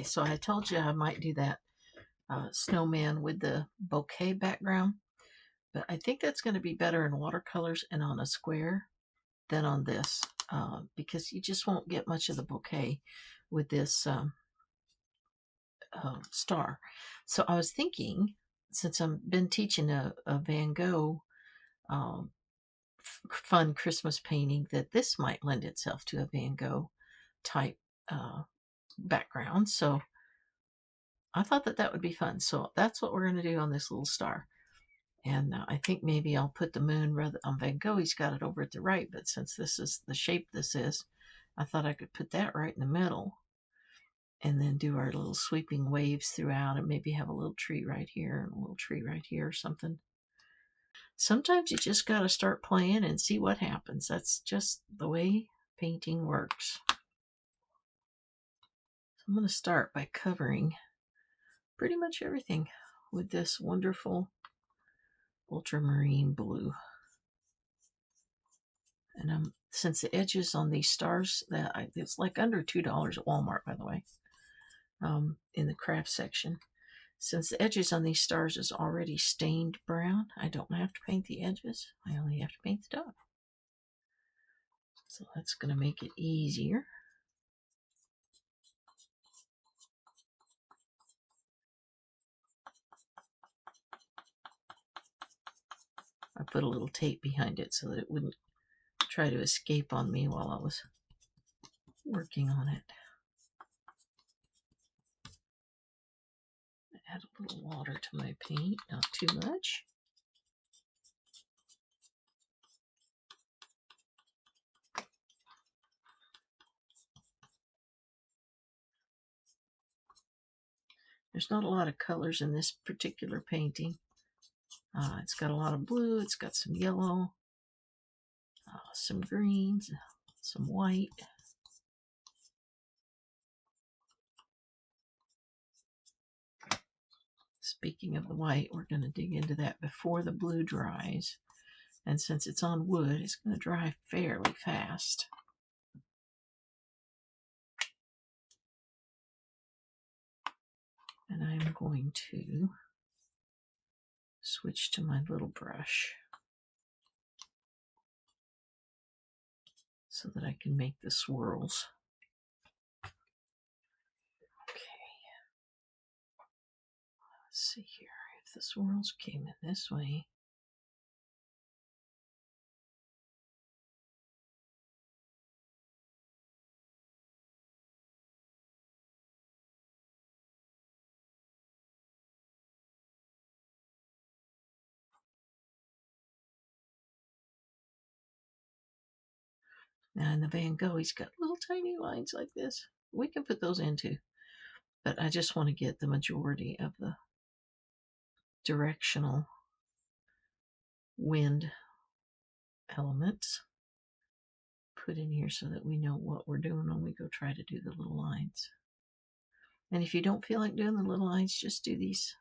So I told you I might do that snowman with the bouquet background, but I think that's going to be better in watercolors and on a square than on this because you just won't get much of the bouquet with this star. So I was thinking, since I've been teaching a Van Gogh um, fun Christmas painting, that this might lend itself to a Van Gogh type uh, background. So I thought that that would be fun. So that's what we're going to do on this little star. And I think maybe I'll put the moon rather on Van Gogh. He's got it over at the right, but since this is the shape this is, I thought I could put that right in the middle and then do our little sweeping waves throughout and maybe have a little tree right here and a little tree right here or something. Sometimes you just got to start playing and see what happens. That's just the way painting works. So I'm going to start by covering pretty much everything with this wonderful ultramarine blue. And since the edges on these stars, it's like under $2 at Walmart, by the way, in the craft section. Since the edges on these stars is already stained brown, I don't have to paint the edges. I only have to paint the top. So that's going to make it easier. I put a little tape behind it so that it wouldn't try to escape on me while I was working on it. Add a little water to my paint, not too much. There's not a lot of colors in this particular painting. It's got a lot of blue, it's got some yellow, some greens, some white. Speaking of the white, we're going to dig into that before the blue dries. And since it's on wood, it's going to dry fairly fast. And I'm going to switch to my little brush so that I can make the swirls. Okay. Let's see here if the swirls came in this way. Now in the Van Gogh, he's got little tiny lines like this. We can put those in too, but I just want to get the majority of the directional wind elements put in here so that we know what we're doing when we go try to do the little lines. And if you don't feel like doing the little lines, just do these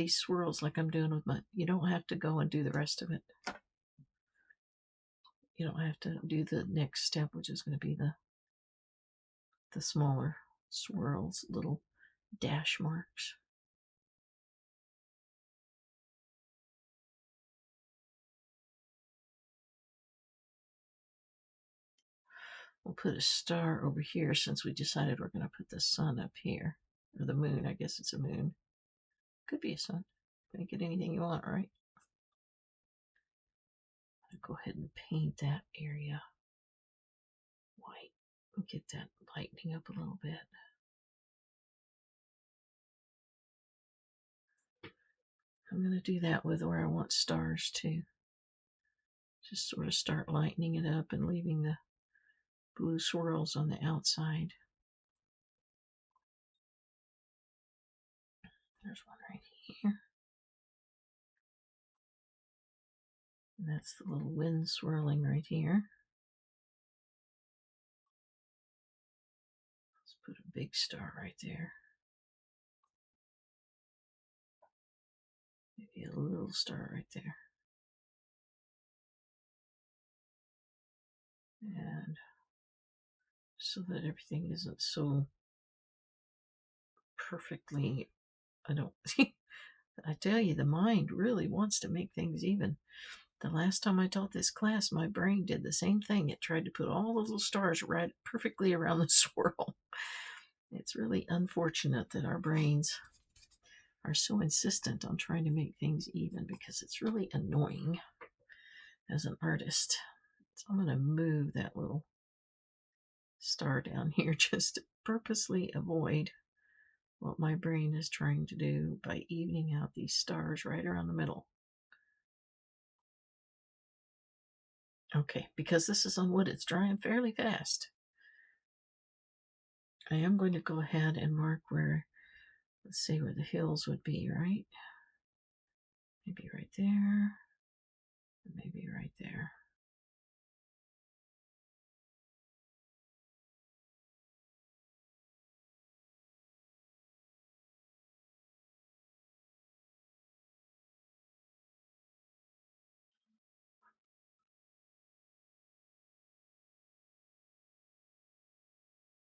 swirls like I'm doing with my, you don't have to go and do the rest of it. You don't have to do the next step, which is going to be the smaller swirls, little dash marks. We'll put a star over here since we decided we're going to put the sun up here. Or the moon, I guess it's a moon. Could be a sun. Make it anything you want, right? I'll go ahead and paint that area white and get that lightening up a little bit. I'm going to do that with where I want stars too. Just sort of start lightening it up and leaving the blue swirls on the outside. There's one right here. And that's the little wind swirling right here. Let's put a big star right there. Maybe a little star right there. And so that everything isn't so perfectly. I don't. I tell you, the mind really wants to make things even. The last time I taught this class, my brain did the same thing. It tried to put all the little stars right perfectly around the swirl. It's really unfortunate that our brains are so insistent on trying to make things even because it's really annoying as an artist. So I'm going to move that little star down here just to purposely avoid what my brain is trying to do by evening out these stars right around the middle. Okay, because this is on wood, it's drying fairly fast. I am going to go ahead and mark where, let's see where the hills would be, right? Maybe right there, maybe right there.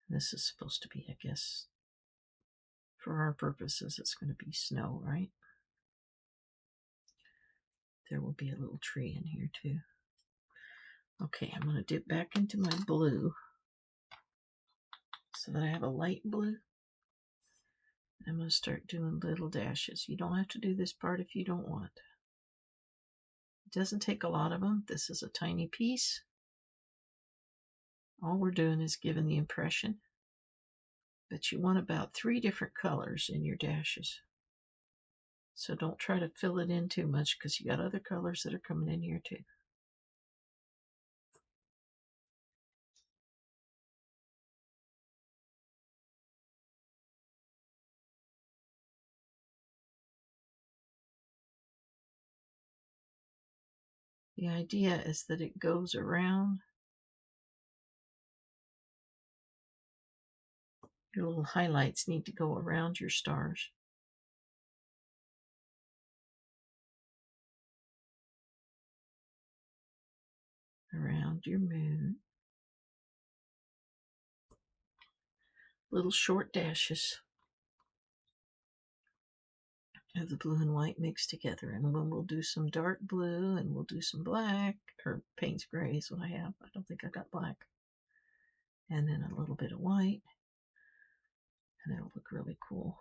This is supposed to be, I guess, for our purposes, it's going to be snow, right? There will be a little tree in here too. Okay, I'm going to dip back into my blue so that I have a light blue. I'm going to start doing little dashes. You don't have to do this part if you don't want. It doesn't take a lot of them. This is a tiny piece. All we're doing is giving the impression that you want about 3 different colors in your dashes. So don't try to fill it in too much because you got other colors that are coming in here too. The idea is that it goes around. Your little highlights need to go around your stars. Around your moon. Little short dashes of the blue and white mixed together. And then we'll do some dark blue and we'll do some black, or Payne's gray is what I have. I don't think I got black. And then a little bit of white. And it'll look really cool.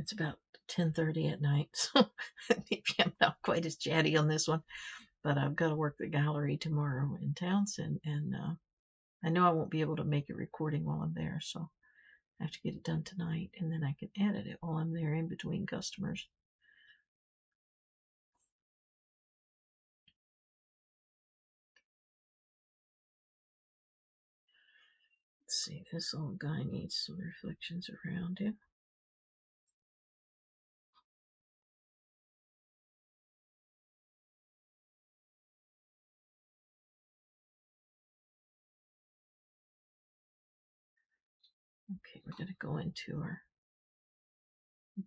It's about 10:30 at night, so maybe I'm not quite as chatty on this one. But I've got to work the gallery tomorrow in Townsend, and I know I won't be able to make a recording while I'm there, so I have to get it done tonight, and then I can edit it while I'm there in between customers. Let's see, this old guy needs some reflections around him. Okay, we're going to go into our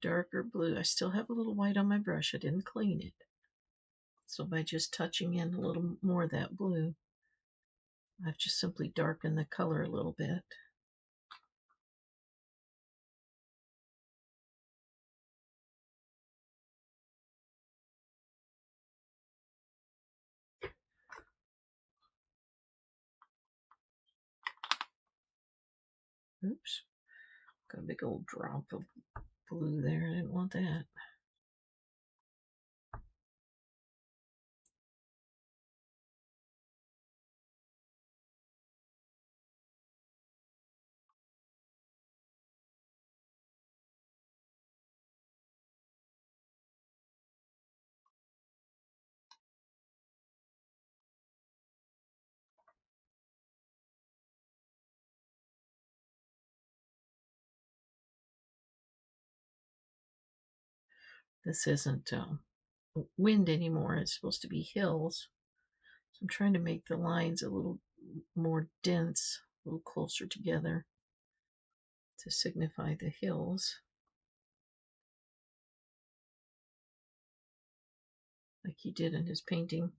darker blue. I still have a little white on my brush. I didn't clean it. So by just touching in a little more of that blue, I've just simply darkened the color a little bit. Oops, got a big old drop of blue there. I didn't want that. This isn't wind anymore. It's supposed to be hills. So I'm trying to make the lines a little more dense, a little closer together to signify the hills, like he did in his painting.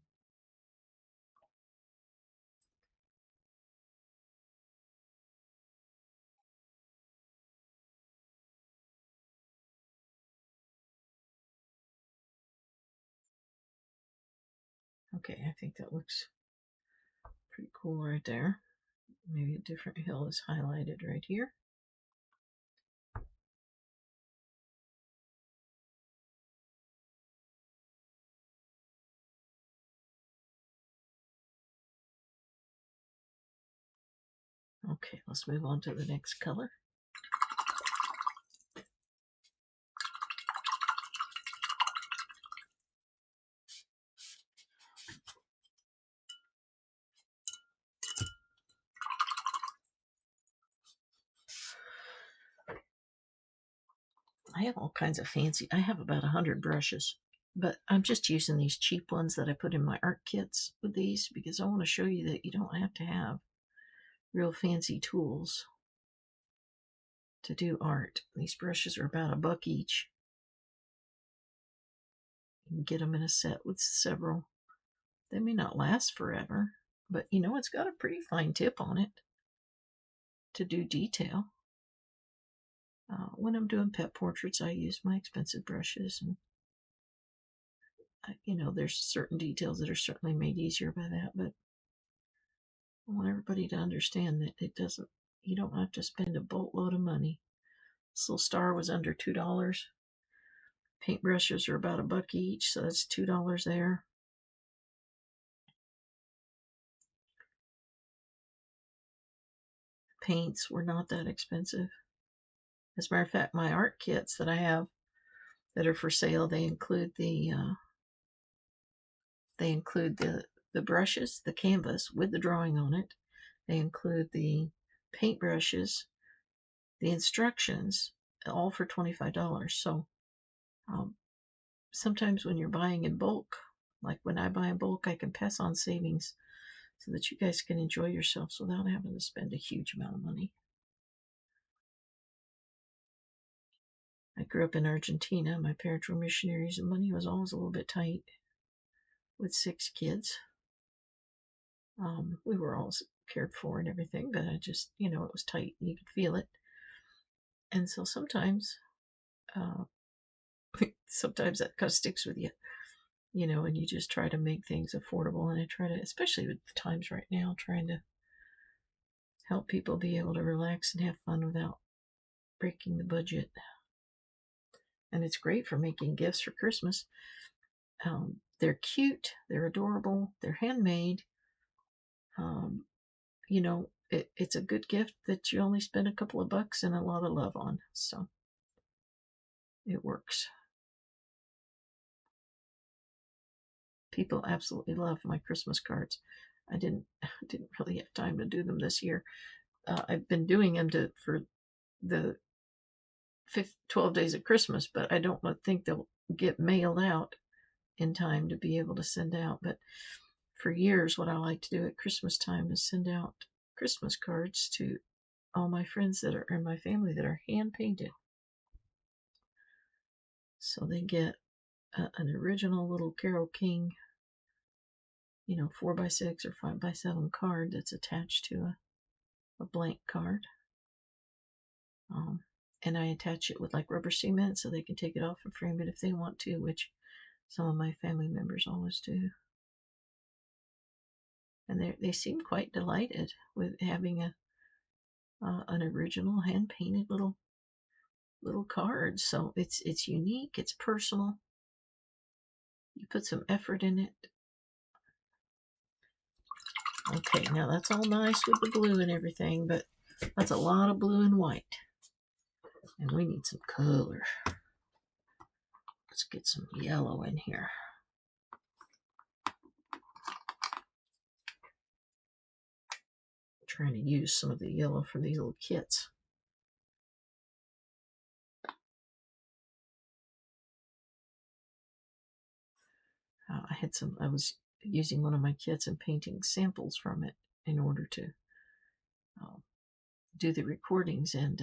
Okay, I think that looks pretty cool right there. Maybe a different hill is highlighted right here. Okay, let's move on to the next color. I have all kinds of fancy, I have about 100 brushes, but I'm just using these cheap ones that I put in my art kits with these because I want to show you that you don't have to have real fancy tools to do art. These brushes are about $1 each. You can get them in a set with several. They may not last forever, but you know, it's got a pretty fine tip on it to do detail. When I'm doing pet portraits, I use my expensive brushes, and you know, there's certain details that are certainly made easier by that, but I want everybody to understand that it doesn't, you don't have to spend a boatload of money. This little star was under $2. Paintbrushes are about $1 each, so that's $2 there. Paints were not that expensive. As a matter of fact, my art kits that I have that are for sale, they include the brushes, the canvas with the drawing on it. They include the paintbrushes, the instructions, all for $25. So sometimes when you're buying in bulk, like when I buy in bulk, I can pass on savings so that you guys can enjoy yourselves without having to spend a huge amount of money. I grew up in Argentina. My parents were missionaries, and money was always a little bit tight with 6 kids. We were always cared for and everything, but I just, you know, it was tight. You could feel it. And so sometimes, uh, sometimes that kind of sticks with you, you know, and you just try to make things affordable. And I try to, especially with the times right now, trying to help people be able to relax and have fun without breaking the budget. And it's great for making gifts for Christmas. They're cute, they're adorable, they're handmade. Um, you know, it's a good gift that you only spend a couple of bucks and a lot of love on. So it works. People absolutely love my Christmas cards. I didn't really have time to do them this year. I've been doing them for the 12 days of Christmas, but I don't think they'll get mailed out in time to be able to send out. But for years, what I like to do at Christmas time is send out Christmas cards to all my friends that are in my family that are hand painted. So they get an original little Carole King, you know, 4x6 or 5x7 card that's attached to a blank card. And I attach it with like rubber cement so they can take it off and frame it if they want to, which some of my family members always do. And they seem quite delighted with having an original hand-painted little card. So it's unique, it's personal. You put some effort in it. Okay, now that's all nice with the blue and everything, but that's a lot of blue and white. And we need some color. Let's get some yellow in here. I'm trying to use some of the yellow from these little kits. I was using one of my kits and painting samples from it in order to do the recordings, and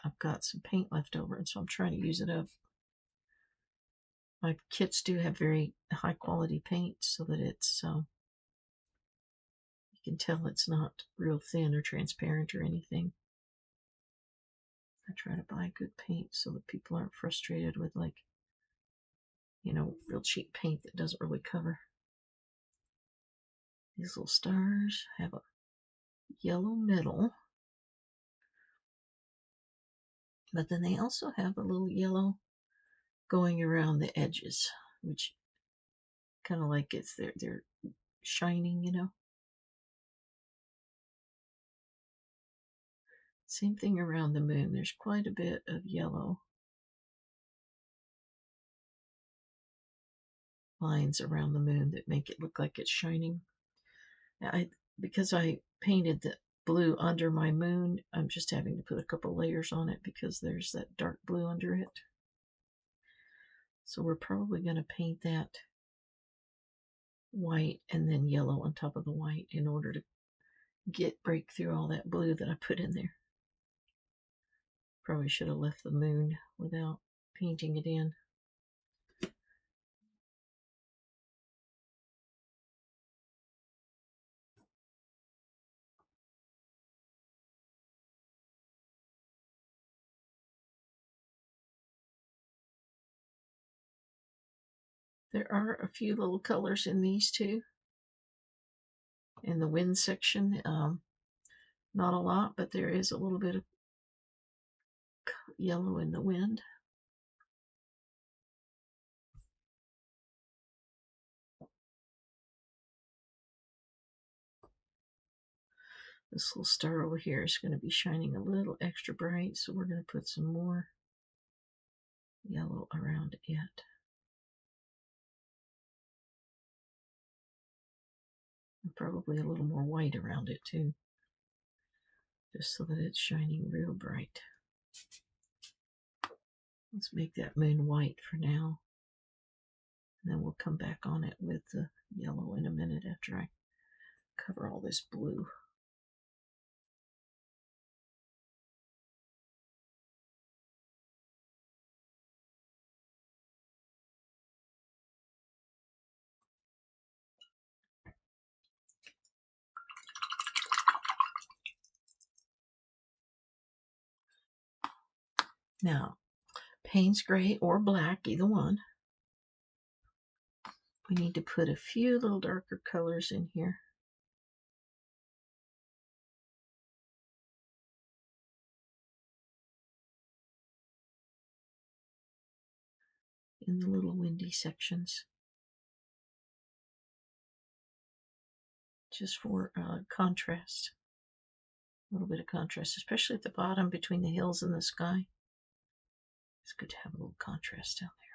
I've got some paint left over, and so I'm trying to use it up. My kits do have very high quality paint, so that it's you can tell it's not real thin or transparent or anything. I try to buy good paint so that people aren't frustrated with, like, real cheap paint that doesn't really cover. These little stars have a yellow middle, but then they also have a little yellow going around the edges, which kind of like they're shining. Same thing around the moon. There's quite a bit of yellow lines around the moon that make it look like it's shining. Because I painted the blue under my moon, I'm just having to put a couple layers on it because there's that dark blue under it. So we're probably going to paint that white and then yellow on top of the white in order to break through all that blue that I put in there. Probably should have left the moon without painting it in. There are a few little colors in these too. In the wind section, not a lot, but there is a little bit of yellow in the wind. This little star over here is going to be shining a little extra bright, so we're going to put some more yellow around it. And probably a little more white around it too, just so that it's shining real bright. Let's make that moon white for now, and then we'll come back on it with the yellow in a minute after I cover all this blue. Now, Payne's gray or black, either one. We need to put a few little darker colors in here. In the little windy sections. Just for contrast. A little bit of contrast, especially at the bottom between the hills and the sky. It's good to have a little contrast down there.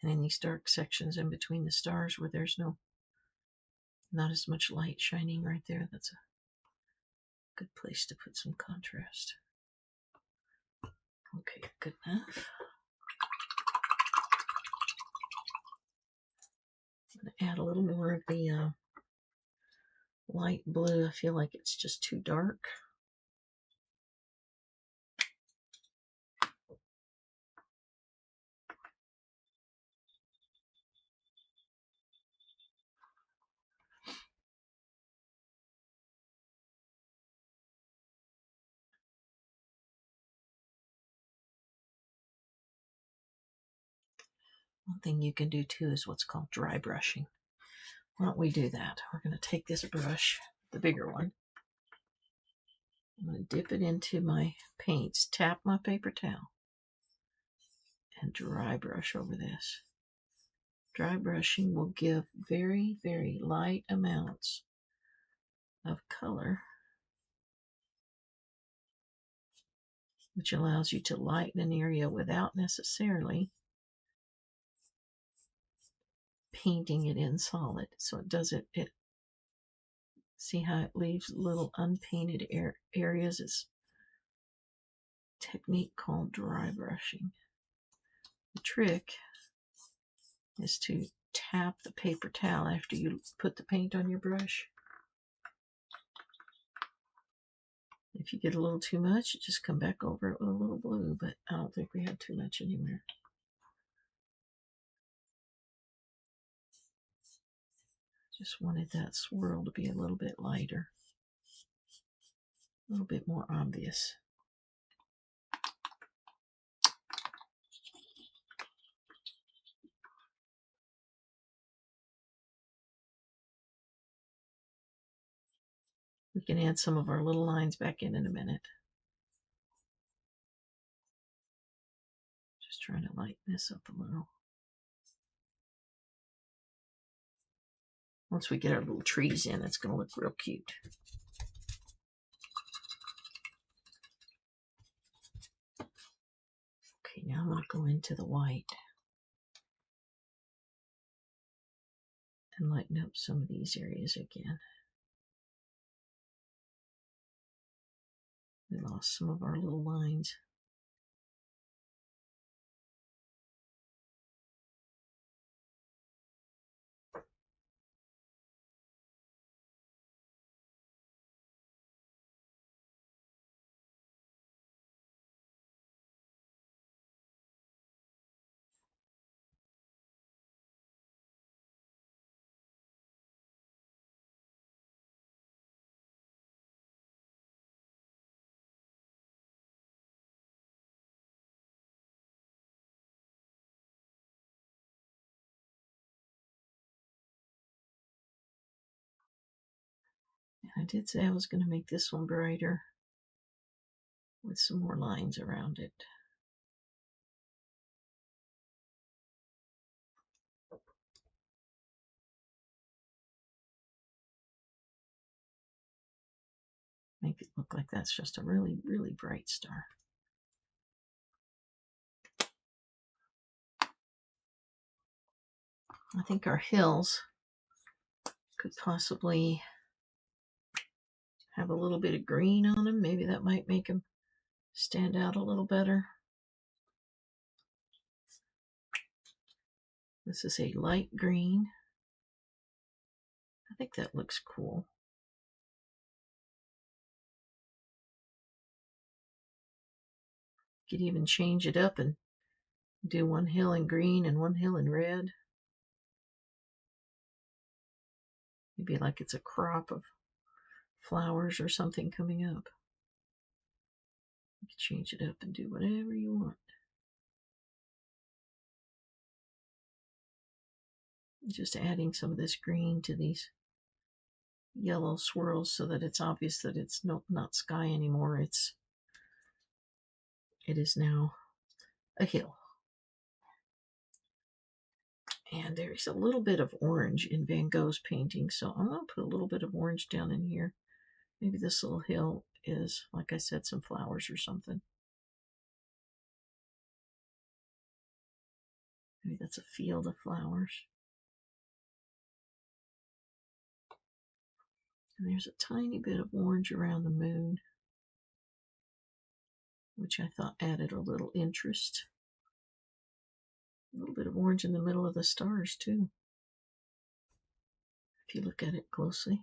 And in these dark sections in between the stars where there's not as much light shining right there, that's a good place to put some contrast. Okay, good enough. I'm going to add a little more of the light blue. I feel like it's just too dark. One thing you can do too is what's called dry brushing. Why don't we do that? We're going to take this brush, the bigger one. I'm going to dip it into my paints, tap my paper towel, and dry brush over this. Dry brushing will give very, very light amounts of color, which allows you to lighten an area without necessarily painting it in solid. So it does it, see how it leaves little unpainted areas? It's a technique called dry brushing. The trick is to tap the paper towel after you put the paint on your brush. If you get a little too much, just come back over it with a little blue, but I don't think we had too much anywhere. Just wanted that swirl to be a little bit lighter, a little bit more obvious. We can add some of our little lines back in a minute. Just trying to lighten this up a little. Once we get our little trees in, it's going to look real cute. Okay, now I'm going to go into the white and lighten up some of these areas again. We lost some of our little lines. I did say I was going to make this one brighter with some more lines around it. Make it look like that's just a really, really bright star. I think our hills could possibly have a little bit of green on them. Maybe that might make them stand out a little better. This is a light green. I think that looks cool. You could even change it up and do one hill in green and one hill in red. Maybe like it's a crop of flowers or something coming up. You can change it up and do whatever you want. Just adding some of this green to these yellow swirls so that it's obvious that it's not sky anymore. It is now a hill. And there's a little bit of orange in Van Gogh's painting, so I'm going to put a little bit of orange down in here. Maybe this little hill is, like I said, some flowers or something. Maybe that's a field of flowers. And there's a tiny bit of orange around the moon, which I thought added a little interest. A little bit of orange in the middle of the stars, too, if you look at it closely.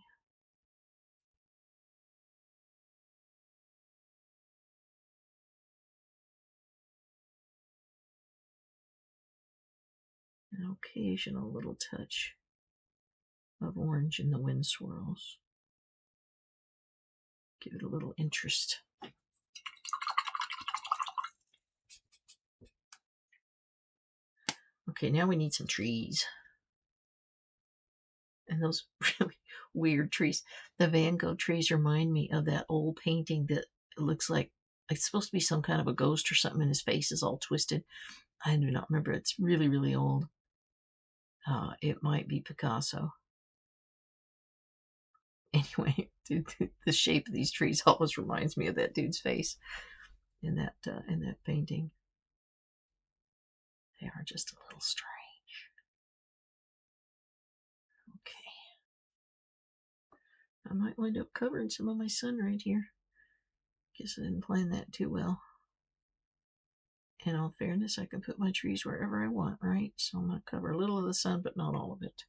An occasional little touch of orange in the wind swirls. Give it a little interest. Okay, now we need some trees. and those really weird trees. The Van Gogh trees remind me of that old painting that looks like it's supposed to be some kind of a ghost or something, and his face is all twisted. I do not remember. It's really, really old. It might be Picasso. Anyway, the shape of these trees always reminds me of that dude's face in that painting. They are just a little strange. Okay. I might wind up covering some of my sun right here. Guess I didn't plan that too well. In all fairness, I can put my trees wherever I want, right? So I'm going to cover a little of the sun, but not all of it.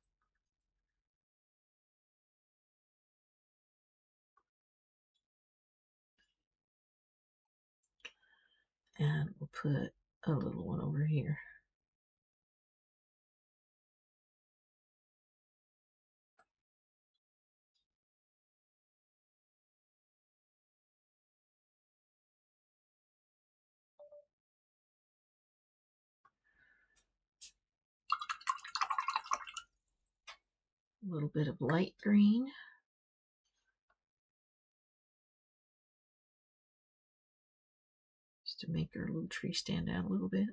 And we'll put a little one over here. A little bit of light green. Just to make our little tree stand out a little bit.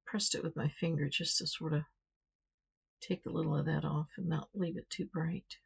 Pressed it with my finger just to sort of take a little of that off and not leave it too bright.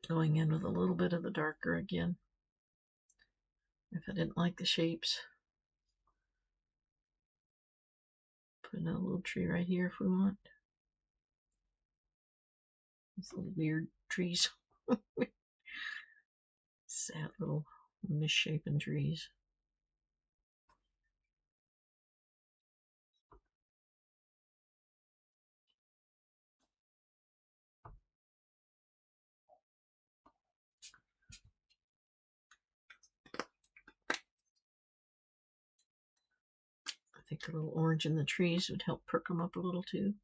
Going in with a little bit of the darker again. If I didn't like the shapes, put another little tree right here if we want. These little weird trees. Sad little misshapen trees. I think a little orange in the trees would help perk them up a little too.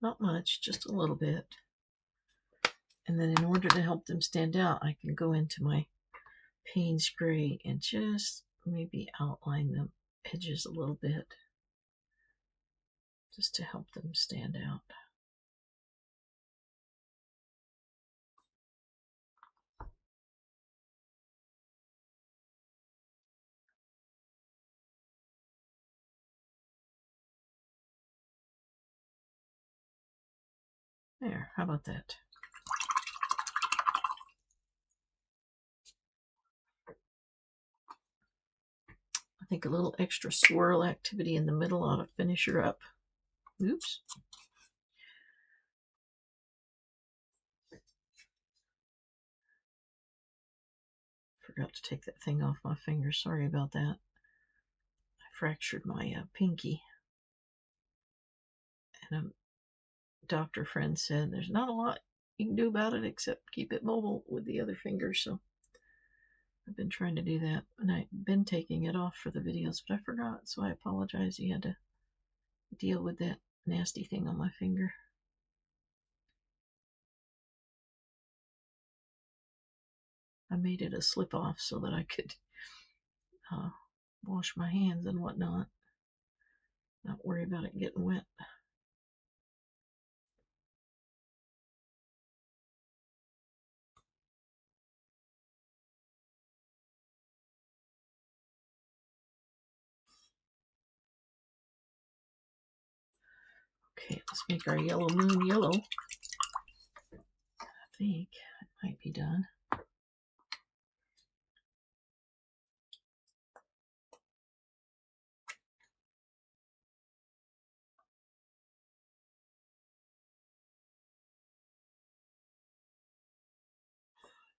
Not much, just a little bit. And then in order to help them stand out, I can go into my Payne's Gray and just maybe outline the edges a little bit, just to help them stand out. There, how about that? I think a little extra swirl activity in the middle ought to finish her up. Oops. Forgot to take that thing off my finger. Sorry about that. I fractured my pinky. And a doctor friend said there's not a lot you can do about it except keep it mobile with the other finger. So I've been trying to do that. And I've been taking it off for the videos, but I forgot. So I apologize. You had to deal with that nasty thing on my finger. I made it a slip off so that I could wash my hands and whatnot. Not worry about it getting wet. Okay, let's make our yellow moon yellow. I think it might be done.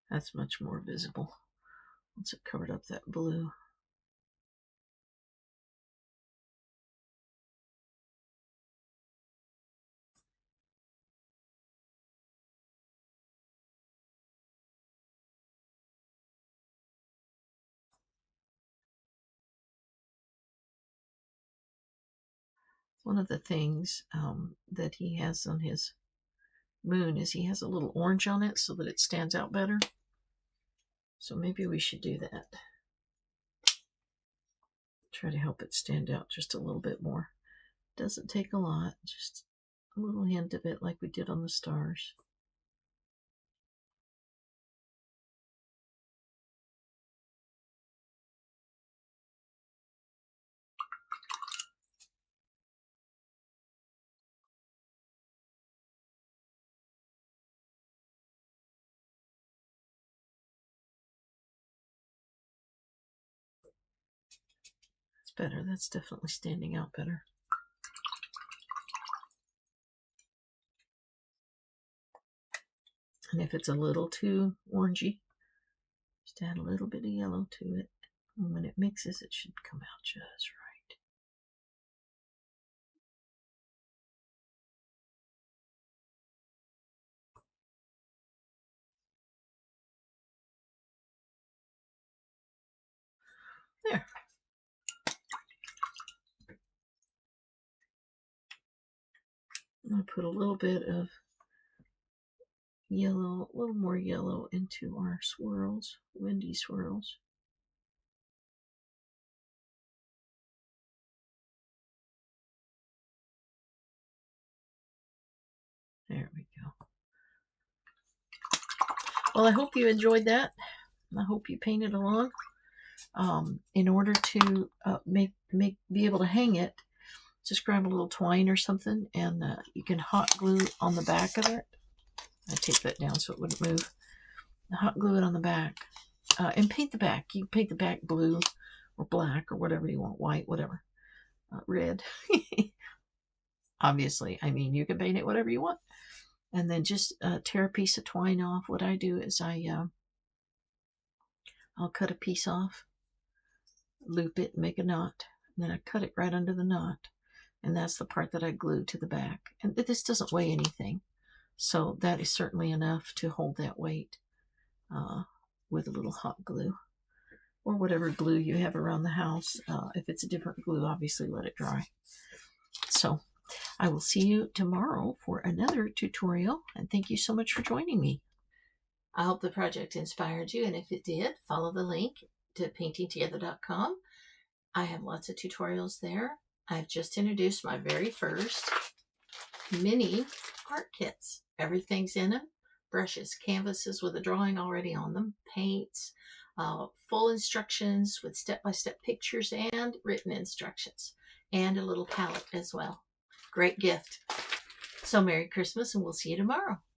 That's much more visible once it covered up that blue. One of the things that he has on his moon is he has a little orange on it so that it stands out better. So maybe we should do that. Try to help it stand out just a little bit more. Doesn't take a lot, just a little hint of it like we did on the stars. That's better. That's definitely standing out better. And if it's a little too orangey, just add a little bit of yellow to it. And when it mixes, it should come out just right. There. I'm going to put a little bit of yellow, a little more yellow into our swirls, windy swirls. There we go. Well, I hope you enjoyed that. I hope you painted along. In order to be able to hang it, just grab a little twine or something, and you can hot glue on the back of it. I take that down so it wouldn't move. Hot glue it on the back, and paint the back. You can paint the back blue or black or whatever you want, white, whatever, red. Obviously, I mean, you can paint it whatever you want. And then just tear a piece of twine off. What I do is I'll cut a piece off, loop it, make a knot, and then I cut it right under the knot. And that's the part that I glue to the back. And this doesn't weigh anything, so that is certainly enough to hold that weight with a little hot glue or whatever glue you have around the house. If it's a different glue, obviously let it dry. So I will see you tomorrow for another tutorial, and thank you so much for joining me. I hope the project inspired you, and if it did, follow the link to paintingtogether.com. I have lots of tutorials there. I've just introduced my very first mini art kits. Everything's in them. Brushes, canvases with a drawing already on them, paints, full instructions with step-by-step pictures and written instructions, and a little palette as well. Great gift. So Merry Christmas, and we'll see you tomorrow.